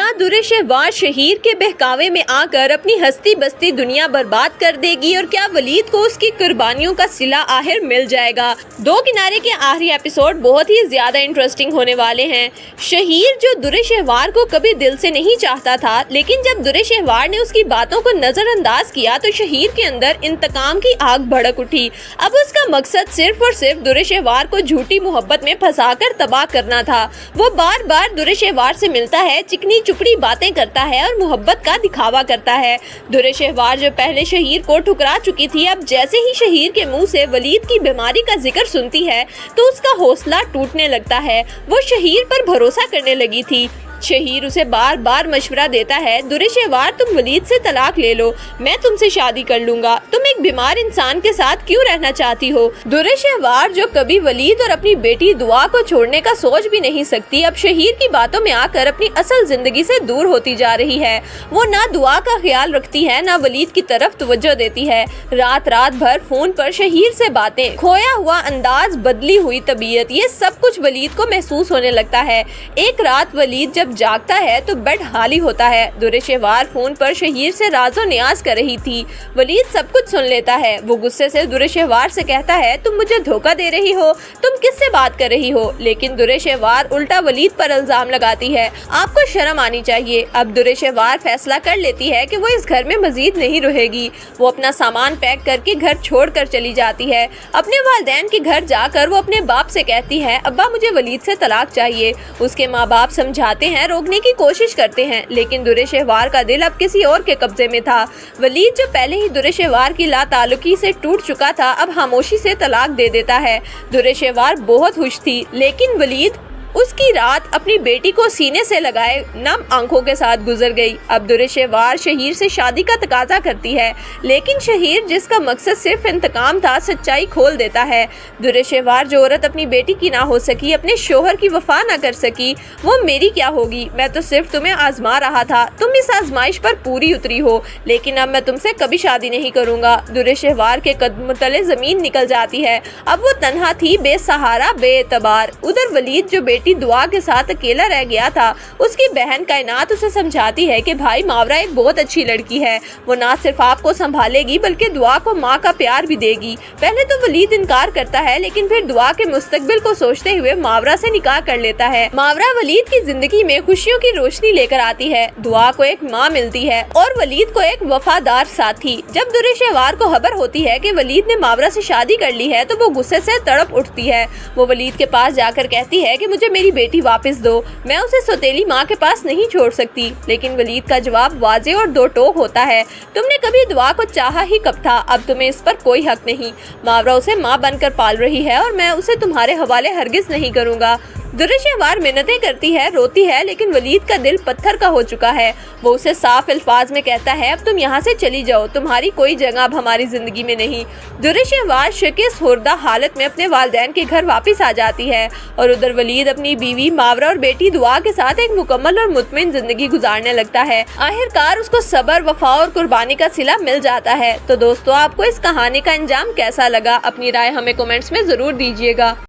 क्या दुर-ए-शहवार शहीर के बहकावे में आकर अपनी हस्ती बस्ती दुनिया बर्बाद कर देगी और क्या वलीद को उसकी कुर्बानियों का सिला आखिर मिल जाएगा। दो किनारे के आखिरी एपिसोड बहुत ही ज्यादा इंटरेस्टिंग होने वाले हैं। शहीर जो दुर-ए-शहवार को कभी दिल से नहीं चाहता था, लेकिन जब दुर-ए-शहवार ने उसकी बातों को नजरअंदाज किया तो शहीर के अंदर इंतकाम की आग भड़क उठी। अब उसका मकसद सिर्फ और सिर्फ दुर-ए-शहवार को झूठी मोहब्बत में फंसाकर तबाह करना था। वो बार बार दुर-ए-शहवार से मिलता है, चिकनी चुपड़ी बातें करता है और मोहब्बत का दिखावा करता है। दुर-ए-शहवार जो पहले शहीर को ठुकरा चुकी थी, अब जैसे ही शहीर के मुंह से वलीद की बीमारी का जिक्र सुनती है तो उसका हौसला टूटने लगता है। वो शहीर पर भरोसा करने लगी थी। शहीर उसे बार बार मशवरा देता है, दुर-ए-शहवार तुम वलीद से तलाक ले लो, मैं तुमसे शादी कर लूंगा, तुम एक बीमार इंसान के साथ क्यों रहना चाहती हो। दुर-ए-शहवार जो कभी वलीद और अपनी बेटी दुआ को छोड़ने का सोच भी नहीं सकती, अब शहीर की बातों में आकर अपनी असल जिंदगी से दूर होती जा रही है। वो ना दुआ का ख्याल रखती है, ना वलीद की तरफ तवज्जो देती है। रात रात भर फोन पर शहीर से बातें, खोया हुआ अंदाज, बदली हुई तबीयत, ये सब कुछ वलीद को महसूस होने लगता है। एक रात वलीद जब जागता है तो बेड खाली होता है। दुर-ए-शहवार फोन पर शहीर से राजो नियाज कर रही थी। वलीद सब कुछ सुन लेता है। वो गुस्से से दुर-ए-शहवार से कहता है, तुम मुझे धोखा दे रही हो, तुम किससे बात कर रही हो। लेकिन दुर-ए-शहवार उल्टा वलीद पर इल्जाम लगाती है। आपको शर्म आनी चाहिए। अब दुर-ए-शहवार फैसला कर लेती है कि वो इस घर में मजीद नहीं रहेगी। वो अपना सामान पैक करके घर छोड़ कर चली जाती है। अपने वालिदैन के घर जाकर वो अपने बाप से कहती है, अब्बा मुझे वलीद से तलाक चाहिए। उसके माँ बाप समझाते हैं, रोकने की कोशिश करते हैं, लेकिन दुर-ए-शहवार का दिल अब किसी और के कब्जे में था। वलीद जो पहले ही दुर-ए-शहवार की लाताल्लुकी से टूट चुका था, अब खामोशी से तलाक दे देता है। दुर-ए-शहवार बहुत खुश थी, लेकिन वलीद उसकी रात अपनी बेटी को सीने से लगाए नम आंखों के साथ गुजर गई। अब दुर-ए-शहवार शहीर से शादी का तकाजा करती है, लेकिन शहीर जिसका मकसद सिर्फ इंतकाम था, सच्चाई खोल देता है। दुर-ए-शहवार जो औरत अपनी बेटी की ना हो सकी, अपने शोहर की वफा ना कर सकी, वो मेरी क्या होगी। मैं तो सिर्फ तुम्हें आजमा रहा था, तुम इस आजमाइश पर पूरी उतरी हो, लेकिन अब मैं तुमसे कभी शादी नहीं करूंगा। दुर-ए-शहवार के कदम तले जमीन निकल जाती है। अब वो तन्हा थी, बेसहारा, बेएतबार। उधर वलीद जो बेटी दुआ के साथ अकेला रह गया था, उसकी बहन कायनात उसे समझाती है कि भाई मावरा एक बहुत अच्छी लड़की है, वो ना सिर्फ आपको संभालेगी बल्कि दुआ को माँ का प्यार भी देगी। पहले तो वलीद इनकार करता है, लेकिन फिर दुआ के मुस्तकबिल को सोचते हुए मावरा से निकाह कर लेता है। मावरा वलीद की जिंदगी में खुशियों की रोशनी लेकर आती है। दुआ को एक माँ मिलती है और वलीद को एक वफादार साथी। जब दुर-ए-शहवार को खबर होती है कि वलीद ने मावरा से शादी कर ली है तो वो गुस्से से तड़प उठती है। वो वलीद के पास जाकर कहती है कि मुझे मेरी बेटी वापस दो, मैं उसे सौतेली माँ के पास नहीं छोड़ सकती। लेकिन वलीद का जवाब वाजे और दो टोक होता है, तुमने कभी दुआ को चाहा ही कब था, अब तुम्हें इस पर कोई हक नहीं। मावरा उसे माँ बनकर पाल रही है और मैं उसे तुम्हारे हवाले हरगिज नहीं करूँगा। दुर-ए-शहवार मिन्नतें करती है, रोती है, लेकिन वलीद का दिल पत्थर का हो चुका है। वो उसे साफ अल्फाज में कहता है, अब तुम यहाँ से चली जाओ, तुम्हारी कोई जगह अब हमारी जिंदगी में नहीं। दुर-ए-शहवार शिकस्त खुर्दा हालत में अपने वालिदैन के घर वापस आ जाती है और उधर वलीद अपनी बीवी मावरा और बेटी दुआ के साथ एक मुकम्मल और मुतमिन जिंदगी गुजारने लगता है। आखिरकार उसको सब्र, वफा और कुर्बानी का सिला मिल जाता है। तो दोस्तों, आपको इस कहानी का अंजाम कैसा लगा, अपनी राय हमें कमेंट्स में जरूर दीजिएगा।